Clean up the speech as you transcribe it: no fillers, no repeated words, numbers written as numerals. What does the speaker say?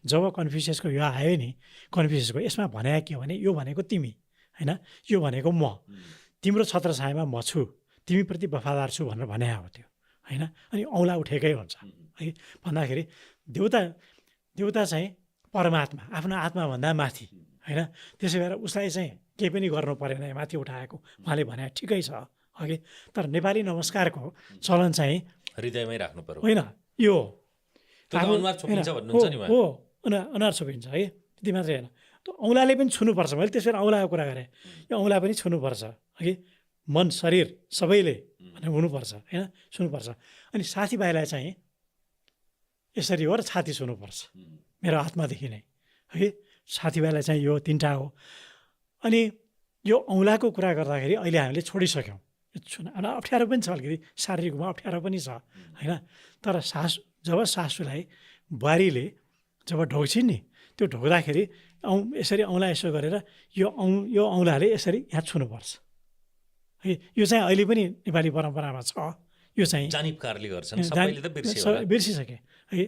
जब कन्फ्युसियसको यो आयो नि कन्फ्युसियसको यसमा भने के हो भने यो भनेको तिमी होइन यो भनेको म तिम्रो छत्रछायामा म छु तिमीप्रति वफादार छु भनेर भने हो त्यो होइन अनि औँला उठेकै हुन्छ है भन्दाखेरि देउता चाहिँ परमात्मा आफ्नो आत्माभन्दा माथि होइन त्यसै भएर उसलाई चाहिँ केही पनि गर्नु परेन माथि उठाएको उहाँले भने ठिकै छ अघि तर नेपाली नमस्कारको चलन चाहिँ हृदयमै राख्नु पर्यो होइन यो अनुहार छोपिन्छ भन्नुहुन्छ नि हो अनुहार छोपिन्छ है त्यति मात्रै होइन त्यो औँलाले पनि छुनुपर्छ मैले त्यसरी औँलाको कुरा गरेँ यो औँला पनि छुनुपर्छ है मन शरीर सबैले भनेर हुनुपर्छ होइन छुनुपर्छ अनि साथीभाइलाई चाहिँ यसरी हो र छाती छुनुपर्छ मेरो आत्मादेखि नै है साथीभाइलाई चाहिँ यो तिनवटा हो अनि यो औँलाको कुरा गर्दाखेरि अहिले हामीले छोडिसक्यौँ छुन अप्ठ्यारो पनि छ अलिकति शारीरिक रूपमा अप्ठ्यारो पनि छ होइन तर जब सासूलाई बुहारीले जब ढोग्छिन् नि त्यो ढोग्दाखेरि यसरी औँला यसो गरेर यो औँलाले यसरी यहाँ छुनुपर्छ है यो चाहिँ अहिले पनि नेपाली परम्परामा छ यो चाहिँ जानिपकारले गर्छन् सबैले त बिर्सिसके है